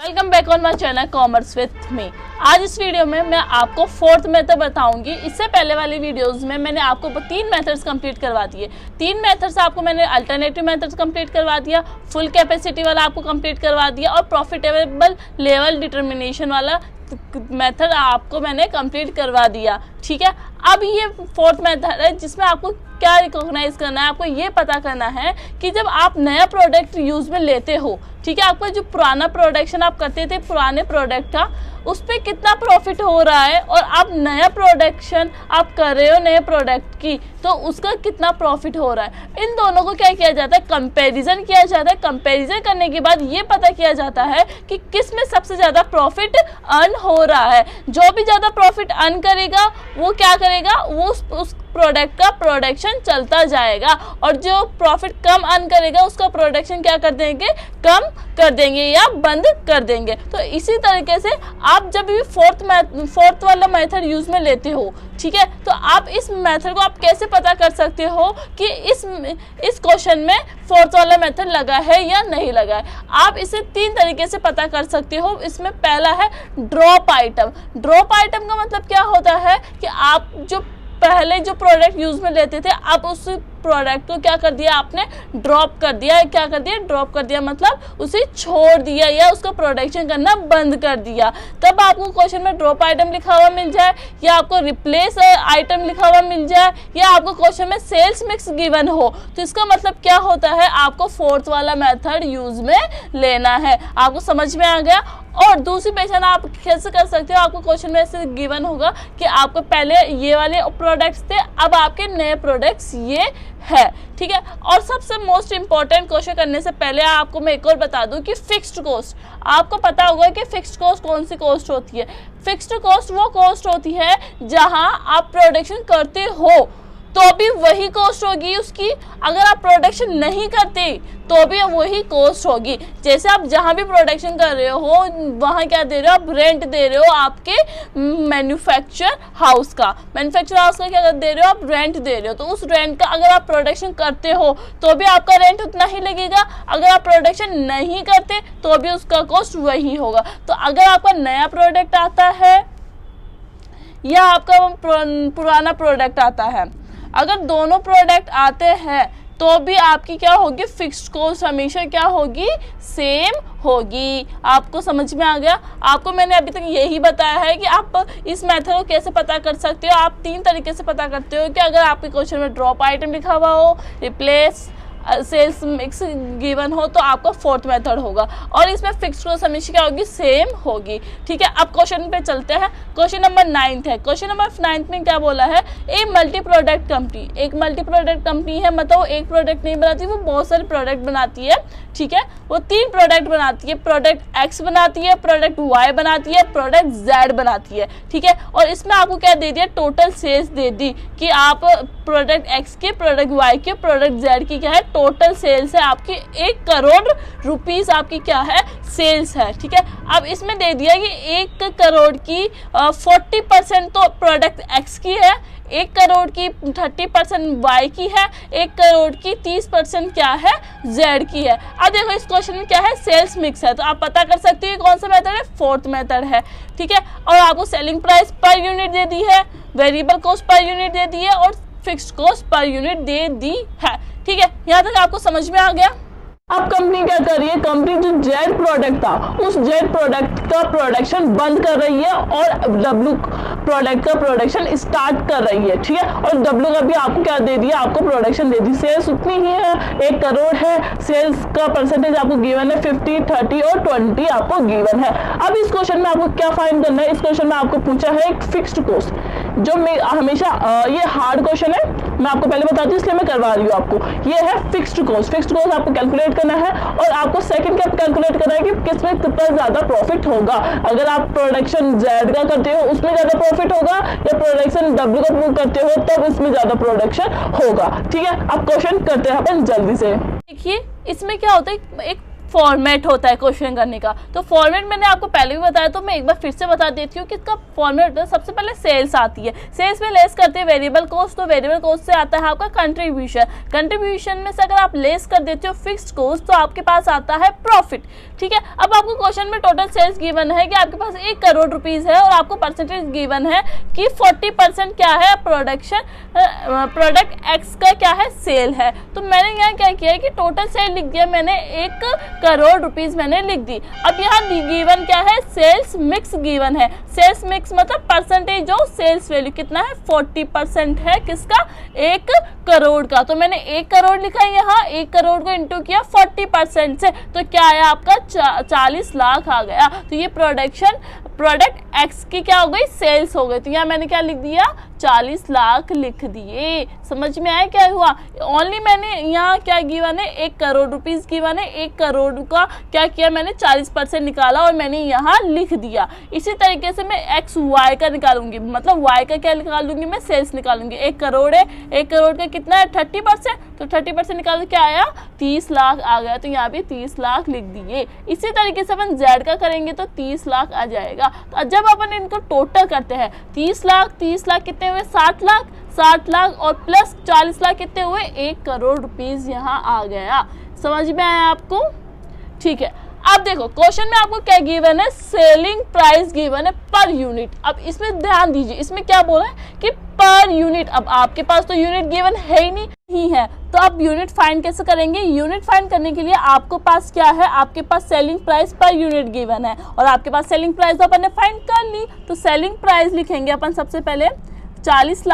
Welcome back on my channel commerce with me. आज इस video में मैं आपको फोर्थ मेथड बताऊंगी। इससे पहले वाली वीडियोस में मैंने आपको 3 मेथड्स कंप्लीट करवा दिए। 3 मेथड्स आपको मैंने अल्टरनेटिव मेथड्स कंप्लीट करवा दिया, फुल कैपेसिटी वाला आपको कंप्लीट करवा दिया और प्रॉफिटेबल लेवल डिटर्मिनेशन वाला मेथड आपको मैंने कंप्लीट करवा दिया। ठीक है, अब ये फोर्थ मेथड है जिसमें आपको क्या रिकॉग्नाइज करना है, आपको ये पता करना है कि जब आप नया प्रोडक्ट यूज में लेते हो, ठीक है, आपका जो पुराना प्रोडक्शन आप करते थे पुराने प्रोडक्ट का, उस पर कितना प्रॉफिट हो रहा है और आप नया प्रोडक्शन आप कर रहे हो नए प्रोडक्ट की, तो उसका कितना प्रॉफिट हो रहा है। इन दोनों को क्या किया जाता है, कंपैरिजन किया जाता है। कंपैरिजन करने के बाद ये पता किया जाता है कि किस में सबसे ज़्यादा प्रॉफिट अर्न हो रहा है। जो भी ज़्यादा प्रॉफिट अर्न करेगा वो क्या करेगा, वो उस प्रोडक्ट का प्रोडक्शन चलता जाएगा और जो प्रॉफिट कम अर्न करेगा उसका प्रोडक्शन क्या कर देंगे, कम कर देंगे या बंद कर देंगे। तो इसी तरीके से आप जब भी फोर्थ वाला मेथड यूज में लेते हो, ठीक है, तो आप इस मेथड को आप कैसे पता कर सकते हो कि इस क्वेश्चन में फोर्थ वाला मेथड लगा है या नहीं लगा है। आप इसे 3 तरीके से पता कर सकते हो। इसमें पहला है ड्रॉप आइटम। ड्रॉप आइटम का मतलब क्या होता है कि आप जो पहले जो प्रोडक्ट यूज में लेते थे, अब उस प्रोडक्ट को क्या कर दिया, आपने ड्रॉप कर दिया। क्या कर दिया, ड्रॉप कर दिया, मतलब उसे छोड़ दिया या उसका प्रोडक्शन करना बंद कर दिया। तब आपको क्वेश्चन में ड्रॉप आइटम लिखा हुआ मिल जाए या आपको रिप्लेस आइटम लिखा हुआ मिल जाए या आपको क्वेश्चन में सेल्स मिक्स गिवन हो, तो इसका मतलब क्या होता है, आपको फोर्थ वाला मेथड यूज में लेना है। आपको समझ में आ गया। और दूसरी पहचान आप कैसे कर सकते हो, आपको क्वेश्चन में ऐसे गिवन होगा कि आपको पहले ये वाले प्रोडक्ट्स थे, अब आपके नए प्रोडक्ट्स ये है। ठीक है, और सबसे मोस्ट इंपॉर्टेंट क्वेश्चन करने से पहले आपको मैं एक और बता दूं कि फिक्स्ड कॉस्ट, आपको पता होगा कि फिक्स्ड कॉस्ट कौन सी कॉस्ट होती है। फिक्स्ड कॉस्ट वो कॉस्ट होती है जहां आप प्रोडक्शन करते हो तो भी वही कॉस्ट होगी उसकी, अगर आप प्रोडक्शन नहीं करते तो भी वही कॉस्ट होगी। जैसे आप जहाँ भी प्रोडक्शन कर रहे हो वहाँ क्या दे रहे हो, आप रेंट दे रहे हो आपके मैन्युफैक्चर हाउस का क्या दे रहे हो, आप रेंट दे रहे हो। तो उस रेंट का अगर आप प्रोडक्शन करते हो तो भी आपका रेंट उतना ही लगेगा, अगर आप प्रोडक्शन नहीं करते तो भी उसका कॉस्ट वही होगा। तो अगर आपका नया प्रोडक्ट आता है या आपका पुराना प्रोडक्ट आता है, अगर दोनों प्रोडक्ट आते हैं तो भी आपकी क्या होगी, फिक्स्ड कॉस्ट हमेशा क्या होगी, सेम होगी। आपको समझ में आ गया। आपको मैंने अभी तक यही बताया है कि आप इस मेथड को कैसे पता कर सकते हो। आप 3 तरीके से पता करते हो कि अगर आपके क्वेश्चन में ड्रॉप आइटम लिखा हुआ हो, रिप्लेस, सेल्स मिक्स गिवन हो, तो आपका फोर्थ मेथड होगा और इसमें फिक्स्ड कॉस्ट हमेशा क्या होगी, सेम होगी। ठीक है, अब क्वेश्चन पे चलते हैं। क्वेश्चन नंबर 9 है। क्वेश्चन नंबर 9 में क्या बोला है, एक मल्टी प्रोडक्ट कंपनी, एक मल्टी प्रोडक्ट कंपनी है, मतलब वो एक प्रोडक्ट नहीं बनाती, वो बहुत सारे प्रोडक्ट बनाती है। ठीक है, वो 3 प्रोडक्ट बनाती है, प्रोडक्ट एक्स बनाती है, प्रोडक्ट वाई बनाती है, प्रोडक्ट जेड बनाती है। ठीक है, और इसमें आपको क्या दे दिया, टोटल सेल्स दे दी कि आप प्रोडक्ट एक्स के, प्रोडक्ट वाई के, प्रोडक्ट जेड की क्या है, टोटल सेल्स है आपकी 1 करोड़ रुपीस आपकी क्या है, सेल्स है। ठीक है, अब इसमें दे दिया कि 1 करोड़ की 40% तो प्रोडक्ट एक्स की है, 1 करोड़ की 30% वाई की है, 1 करोड़ की 30% क्या है, जेड की है। अब देखो इस क्वेश्चन में क्या है, सेल्स मिक्स है, तो आप पता कर सकते हो कौन सा मेथड है, फोर्थ मेथड है। ठीक है, और आपको सेलिंग प्राइस पर यूनिट दे दी है, वेरिएबल कॉस्ट पर यूनिट दे दी है और फिक्स्ड कॉस्ट पर यूनिट दे दी है। ठीक है, यहाँ तक आपको समझ में आ गया। अब कंपनी क्या कर रही है, कंपनी जो जेड प्रोडक्ट था उस जेड प्रोडक्ट का प्रोडक्शन बंद कर रही है और डब्ल्यू प्रोडक्ट का प्रोडक्शन स्टार्ट कर रही है। ठीक है, और डब्ल्यू का भी आपको क्या दे दिया, आपको प्रोडक्शन दे दी। सेल्स उतनी ही है, 1 करोड़ है, सेल्स का परसेंटेज आपको गिवन है 50, 30 और 20 आपको गिवन है। अब इस क्वेश्चन में आपको क्या फाइंड करना है, इस क्वेश्चन में आपको पूछा है एक फिक्स्ड कॉस्ट, जो हमेशा ये हार्ड क्वेश्चन है, मैं आपको पहले बताती हूँ इसलिए मैं करवा रही हूँ आपको। ये है फिक्स्ड कॉस्ट। फिक्स्ड कॉस्ट आपको कैलकुलेट करना है और आपको सेकंड क्या कैलकुलेट करना है कि किसमें कितना ज्यादा प्रॉफिट होगा। अगर आप प्रोडक्शन जेड का करते हो उसमें ज्यादा प्रॉफिट होगा या प्रोडक्शन डब्ल्यू का करते हो तब इसमें ज्यादा प्रोडक्शन होगा। ठीक है, अब क्वेश्चन करते हैं अपन जल्दी से। देखिए इसमें क्या होता है, एक फॉर्मेट होता है क्वेश्चन करने का। तो फॉर्मेट मैंने आपको पहले भी बताया, तो मैं एक बार फिर से बता देती हूँ कि इसका फॉर्मेट होता है। सबसे पहले सेल्स आती है, सेल्स में लेस करते हैं वेरिएबल कॉस्ट, तो वेरिएबल कॉस्ट से आता है आपका कंट्रीब्यूशन, कंट्रीब्यूशन में से अगर आप लेस कर देते हो फिक्स्ड कॉस्ट तो आपके पास आता है प्रॉफिट। ठीक है, अब आपको क्वेश्चन में टोटल सेल्स गिवन है कि आपके पास 1 करोड़ रुपीज है और आपको परसेंटेज गिवन है कि 40% क्या है प्रोडक्ट एक्स का क्या है सेल है। तो मैंने यहाँ क्या किया है कि टोटल सेल लिख दिया मैंने, 1 करोड़ रुपीज मैंने लिख दी। अब यहाँ गिवन क्या है, सेल्स मिक्स गिवन है। सेल्स मिक्स मतलब परसेंटेज ऑफ सेल्स वैल्यू कितना है, 40% है किसका, 1 करोड़ का। तो मैंने 1 करोड़ लिखा है यहाँ, 1 करोड़ को इंटू किया 40% से, तो क्या आया आपका 40 लाख आ गया। तो ये प्रोडक्ट एक्स की क्या हो गई, सेल्स हो गई। तो यहाँ मैंने क्या लिख दिया, 40 लाख लिख दिए। समझ में आया क्या हुआ, ओनली मैंने यहाँ क्या गिवन है, 1 करोड़ रुपीज गिवन है, 1 करोड़ का क्या किया मैंने 40% निकाला और मैंने यहाँ लिख दिया। इसी तरीके से मैं एक्स वाई का निकालूंगी, मतलब वाई का क्या निकालूंगी मैं, सेल्स निकालूंगी। 1 करोड़ है, 1 करोड़ का कितना है 30%, तो 30% निकाल क्या आया, 30 लाख आ गया। तो यहाँ भी 30 लाख लिख दिए। इसी तरीके से अपन जेड का करेंगे तो 30 लाख आ जाएगा। तो जब अपन इनको टोटल करते हैं 30 लाख कितने हुए, 60 लाख और प्लस 40 लाख कितने हुए, 1 करोड़ रुपीज यहाँ आ गया। समझ में आया आपको, ठीक है। अब देखो क्वेश्चन में आपको क्या गिवन है, सेलिंग प्राइस गिवन है पर यूनिट। अब इसमें ध्यान दीजिए, इसमें क्या बोला है कि पर यूनिट। अब आपके पास तो यूनिट गिवन है ही नहीं है, तो आप यूनिट फाइंड कैसे करेंगे। यूनिट फाइंड करने के लिए आपके पास क्या है, आपके पास selling price per unit given है और आपके पास सेलिंग प्राइस तो अपन ने फाइंड कर ली। तो सेलिंग प्राइस लिखेंगे अपन सबसे पहले 40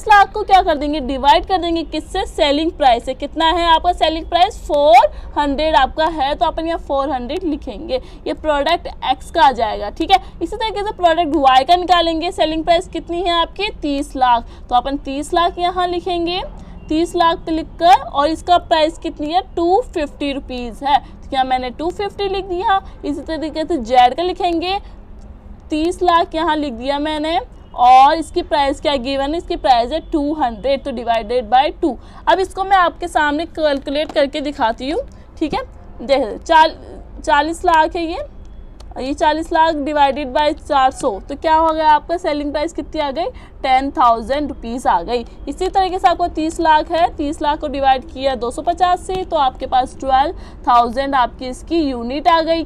लाख को क्या कर देंगे, डिवाइड कर देंगे किससे, सेलिंग प्राइस से। कितना है आपका सेलिंग प्राइस, 400 आपका है, तो अपन यहाँ 400 लिखेंगे। ये प्रोडक्ट एक्स का आ जाएगा, ठीक है। इसी तरीके से प्रोडक्ट वाई का निकालेंगे, सेलिंग प्राइस कितनी है आपकी 30 लाख, तो अपन 30 लाख यहाँ लिखेंगे, 30 लाख लिखकर, और इसका प्राइस कितनी है 250 रुपीज़ है, तो यहाँ मैंने 250 लिख दिया। इसी तरीके से जेड का लिखेंगे, 30 लाख यहाँ लिख दिया मैंने, और इसकी प्राइस क्या गिवन है, इसकी प्राइस है 200, तो डिवाइडेड बाय 2। अब इसको मैं आपके सामने कैलकुलेट करके दिखाती हूँ, ठीक है। देख 40 लाख है ये 40 लाख डिवाइडेड बाय 400, तो क्या हो गया आपका सेलिंग प्राइस कितनी आ गई, 10,000 रुपीज़ आ गई। इसी तरीके से आपको 30 लाख है, 30 लाख को डिवाइड किया 250 से, तो आपके पास 12,000 आपकी इसकी यूनिट आ गई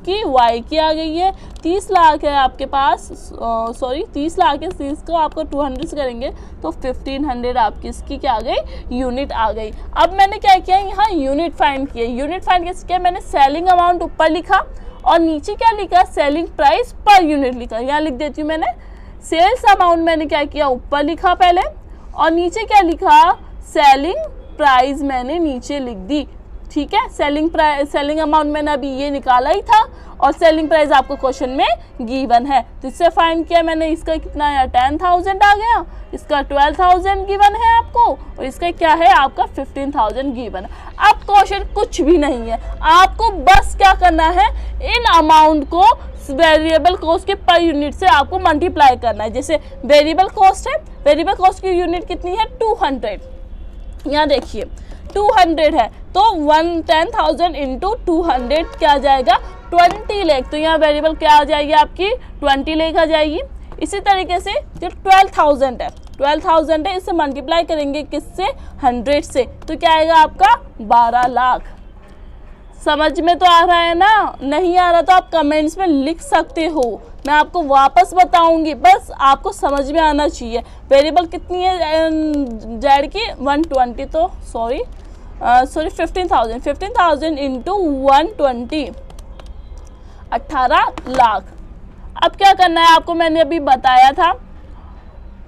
की वाई की आ गई है। 30 लाख है आपके पास, 30 लाख है, 30 को आपको 200 से करेंगे तो 1500 आपकी इसकी क्या आ गई, यूनिट आ गई। अब मैंने क्या किया, यहाँ यूनिट फाइंड किया। यूनिट फाइंड कैसे किया, मैंने सेलिंग अमाउंट ऊपर लिखा और नीचे क्या लिखा, सेलिंग प्राइस पर यूनिट लिखा। यहाँ लिख देती हूँ मैंने, सेल्स अमाउंट मैंने क्या किया ऊपर लिखा पहले, और नीचे क्या लिखा, सेलिंग प्राइस मैंने नीचे लिख दी, ठीक है। सेलिंग अमाउंट मैंने अभी ये निकाला ही था और सेलिंग प्राइस आपको क्वेश्चन में गिवन है, तो इससे फाइंड किया मैंने। इसका कितना है 10,000 आ गया, इसका 12,000 गिवन है आपको, और इसका क्या है आपका 15,000 गिवन है। अब क्वेश्चन कुछ भी नहीं है, आपको बस क्या करना है, इन अमाउंट को वेरिएबल कॉस्ट के पर यूनिट से आपको मल्टीप्लाई करना है। जैसे वेरिएबल कॉस्ट है, वेरिएबल कॉस्ट की यूनिट कितनी है 200, यहाँ देखिए 200 है, तो 10,000 इंटू 200 क्या आ जाएगा 20 लाख, तो यहाँ वेरिएबल क्या आ जाएगी आपकी 20 लाख आ जाएगी। इसी तरीके से जो 12,000 है, 12,000 है, इससे मल्टीप्लाई करेंगे किससे 100 से, तो क्या आएगा आपका 12 लाख। समझ में तो आ रहा है ना, नहीं आ रहा तो आप कमेंट्स में लिख सकते हो, मैं आपको वापस बताऊंगी, बस आपको समझ में आना चाहिए। वेरिएबल कितनी है जेड की 120, तो सॉरी 15,000 इंटू 120 18 लाख। अब क्या करना है आपको, मैंने अभी बताया था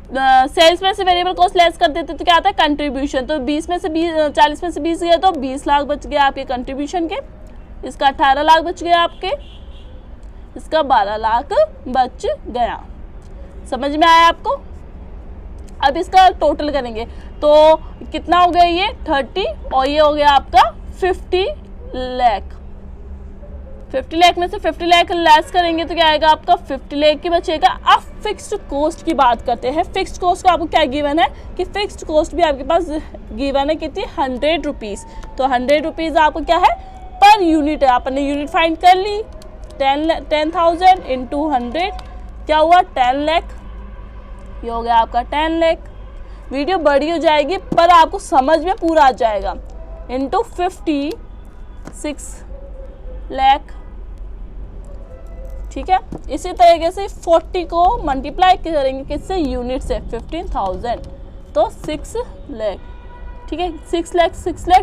सेल्स में से वेरिएबल कॉस्ट लेस कर देते तो क्या आता है कंट्रीब्यूशन, तो 40 में से 20 गया तो 20 लाख बच गया आपके कंट्रीब्यूशन के, इसका 18 लाख बच गया आपके, इसका 12 लाख बच गया। समझ में आया आपको। अब इसका टोटल करेंगे तो कितना हो गया, ये 30 और ये हो गया आपका 50 लाख। 50 लाख में से 50 लाख लेस करेंगे तो क्या आएगा आपका 50 लाख की बचेगा। अब फिक्स्ड कॉस्ट की बात करते हैं। फिक्स्ड कॉस्ट का आपको क्या गिवन है कि फिक्स्ड कॉस्ट भी आपके पास गिवन है कितनी 100 रुपीज़, तो 100 रुपीज़ आपको क्या है पर यूनिट है, आपने यूनिट फाइंड कर ली। 10,000 इंटू 100 क्या हुआ 10 लाख, ये हो गया आपका 10 लाख। वीडियो बड़ी हो जाएगी पर आपको समझ में पूरा आ जाएगा। इंटू 50 6 लाख, ठीक है। इसी तरीके से 40 को मल्टीप्लाई करेंगे किससे, यूनिट से, 15,000 तो 6 लाख, ठीक है। 6 लाख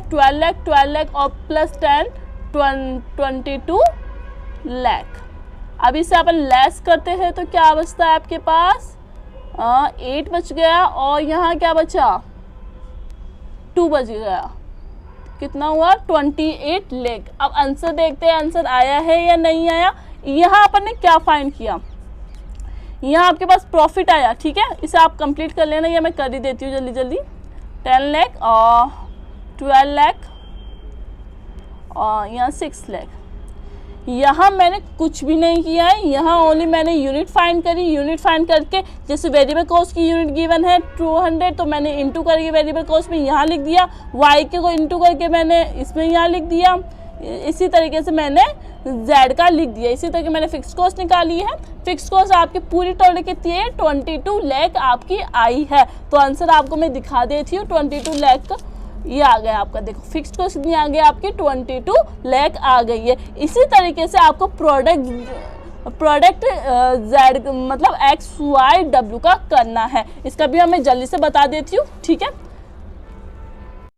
12 लाख और प्लस 10 22 लाख। अब इसे अपन लेस करते हैं तो क्या बचता है आपके पास, 8 बच गया और यहाँ क्या बचा 2 बच गया, कितना हुआ 28 लाख। अब आंसर देखते हैं, आंसर आया है या नहीं आया। यहाँ अपन ने क्या फाइंड किया, यहाँ आपके पास प्रॉफिट आया, ठीक है। इसे आप कंप्लीट कर लेना, या मैं कर ही देती हूँ जल्दी जल्दी। 10 लाख और 12 लाख और यहाँ 6 लाख। यहाँ मैंने कुछ भी नहीं किया है, यहाँ ओनली मैंने यूनिट फाइंड करी। यूनिट फाइंड करके जैसे वेरिएबल कॉस्ट की यूनिट गिवन है 200 तो मैंने इंटू करके वेरिएबल कॉस्ट में यहाँ लिख दिया, वाई के को इंटू करके मैंने इसमें यहाँ लिख दिया। इसी तरीके से मैंने जेड का लिख दिया। इसी तरीके मैंने फिक्स कॉस्ट निकाली है। फिक्स कॉस्ट आपकी पूरी टोटल कितनी है 22 लाख आपकी आई है। तो आंसर आपको मैं दिखा देती हूँ, 22 लाख का ये आ गया आपका। देखो फिक्स्ड कॉस्ट कितनी आ गई आपकी 22 लाख आ गई है। इसी तरीके से आपको प्रोडक्ट जेड मतलब XYW का करना है। इसका भी मैं जल्दी से बता देती हूँ, ठीक है।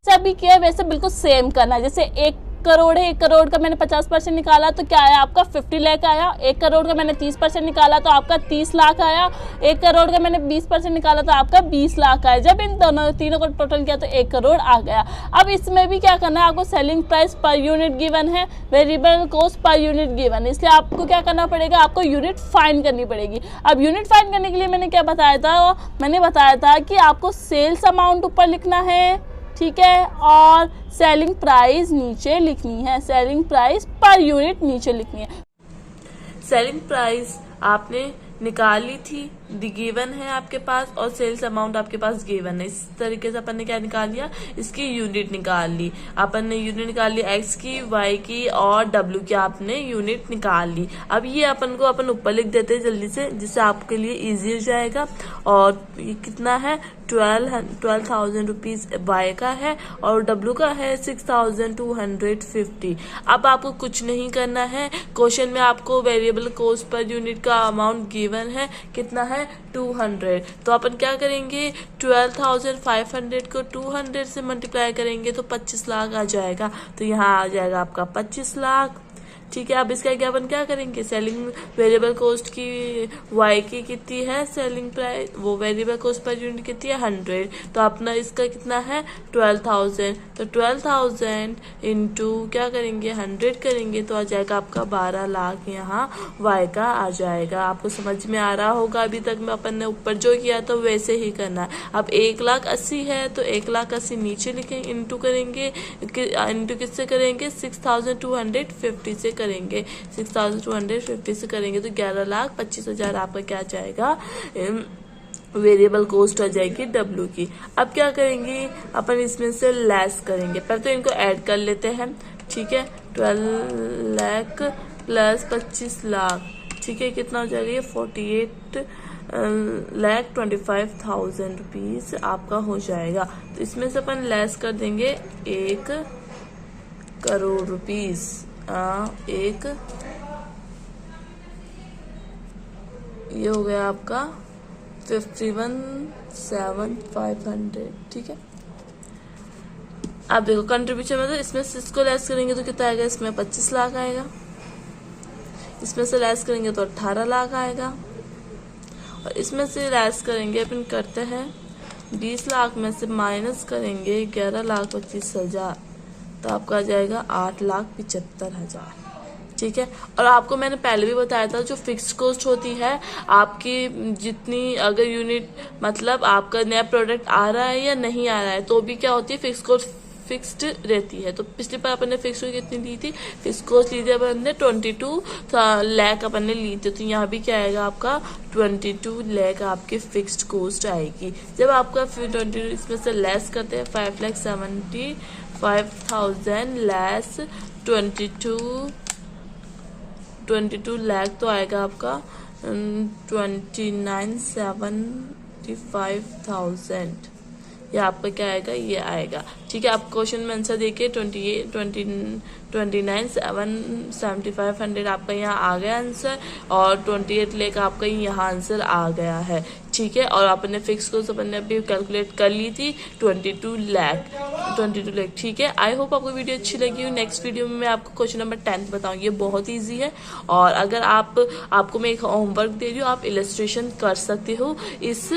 सभी किया वैसे बिल्कुल सेम करना है। जैसे 1 करोड़ है, 1 करोड़ का मैंने 50% निकाला तो क्या आया आपका 50 लाख आया। 1 करोड़ का मैंने 30% निकाला तो आपका 30 लाख आया। 1 करोड़ का मैंने 20% निकाला तो आपका 20 लाख आया। जब इन तीनों को टोटल किया तो 1 करोड़ आ गया। अब इसमें भी क्या करना है आपको, selling price per unit given है, variable cost per unit given है, इसलिए आपको क्या करना पड़ेगा, आपको यूनिट फाइंड करनी पड़ेगी। अब यूनिट फाइंड करने के लिए मैंने क्या बताया था, मैंने बताया था कि आपको सेल्स अमाउंट ऊपर लिखना है, ठीक है, और सेलिंग प्राइस नीचे लिखनी है। सेलिंग प्राइस पर यूनिट नीचे लिखनी है। सेलिंग प्राइस आपने निकाली थी, गिवन है आपके पास, और सेल्स अमाउंट आपके पास गिवन है। इस तरीके से अपन ने क्या निकाल लिया, इसकी यूनिट निकाल ली। अपन ने यूनिट निकाल ली एक्स की, वाई की और डब्ल्यू की आपने यूनिट निकाल ली। अब ये अपन को ऊपर लिख देते हैं जल्दी से, जिससे आपके लिए इजी हो जाएगा। और ये कितना है 12,000 रुपीज वाई का है और डब्ल्यू का है 6,250। अब आपको कुछ नहीं करना है। क्वेश्चन में आपको वेरिएबल कॉस्ट पर यूनिट का अमाउंट गिवन है, कितना है 200। तो अपन क्या करेंगे, 12,500 को 200 से मल्टीप्लाई करेंगे तो 25 लाख आ जाएगा। तो यहाँ आ जाएगा आपका 25 लाख, ठीक है। अब इसका क्या अपन क्या करेंगे, सेलिंग वेरिएबल कॉस्ट की वाई की कितनी है सेलिंग प्राइस, वो वेरिएबल कॉस्ट पर यूनिट कितनी है 100, तो अपना इसका कितना है 12,000। तो 12,000 इंटू क्या करेंगे 100 करेंगे तो आ जाएगा आपका 12 लाख यहाँ वाई का आ जाएगा। आपको समझ में आ रहा होगा। अभी तक में अपन ने ऊपर जो किया तो वैसे ही करना है। अब 1,80,000 है तो 1,80,000 नीचे लिखेंगे, इंटू करेंगे, इंटू किससे करेंगे 6,250 से करेंगे, 6,250 से करेंगे तो 11,25,000 आपका क्या जाएगा वेरिएबल कॉस्ट आ जाएगी डब्ल्यू की। अब क्या करेंगे अपन इसमें से लेस करेंगे, पर तो इनको ऐड कर लेते हैं, ठीक है। 12 लाख प्लस 25 लाख, ठीक है, कितना हो जाएगा ये 48,25,000 रुपीज आपका हो जाएगा। तो इसमें से अपन लेस कर देंगे 1 करोड़ रुपीज, 1 ये हो गया आपका 51,750, ठीक है। आप देखो कंट्रीब्यूशन में तो इसमें से इसको लेस करेंगे तो कितना आएगा, इसमें 25 लाख आएगा, इसमें से लेस करेंगे तो 18 लाख आएगा, और इसमें से लेस करेंगे अपन करते हैं 20 लाख में से माइनस करेंगे 11,25,000 तो आपका आ जाएगा 8,75,000, ठीक है। और आपको मैंने पहले भी बताया था जो फिक्स कॉस्ट होती है आपकी, जितनी अगर यूनिट मतलब आपका नया प्रोडक्ट आ रहा है या नहीं आ रहा है तो भी क्या होती है फिक्स कॉस्ट फिक्स्ड रहती है। तो पिछली बार अपन ने फिक्स कितनी ली थी, फिक्स कॉस्ट ली थी अपन ने 22 लाख अपन ने ली थी। तो यहाँ भी क्या आएगा आपका 22 लाख आपकी फिक्स्ड कॉस्ट आएगी। जब आपका 22 इसमें से लेस करते हैं 5,75,000 5,000 लेस 22 लाख तो आएगा आपका 29,75,000। ये आपका क्या आएगा, ये आएगा। ठीक है, आप क्वेश्चन में आंसर देखिए 29,775 आपका यहाँ आ गया आंसर, और 28 लाख आपका यहाँ आंसर आ गया है। ठीक है, और आपने फिक्स को अपने अभी कैलकुलेट कर ली थी 22 लाख। ठीक है, आई होप आपको वीडियो अच्छी लगी हो। नेक्स्ट वीडियो में मैं आपको क्वेश्चन नंबर 10 बताऊंगी, ये बहुत ईजी है। और अगर आपको मैं एक होमवर्क दे रही हूँ, आप इलस्ट्रेशन कर सकते हो इस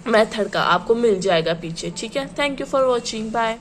मेथड का, आपको मिल जाएगा पीछे। ठीक है, thank you for watching, bye.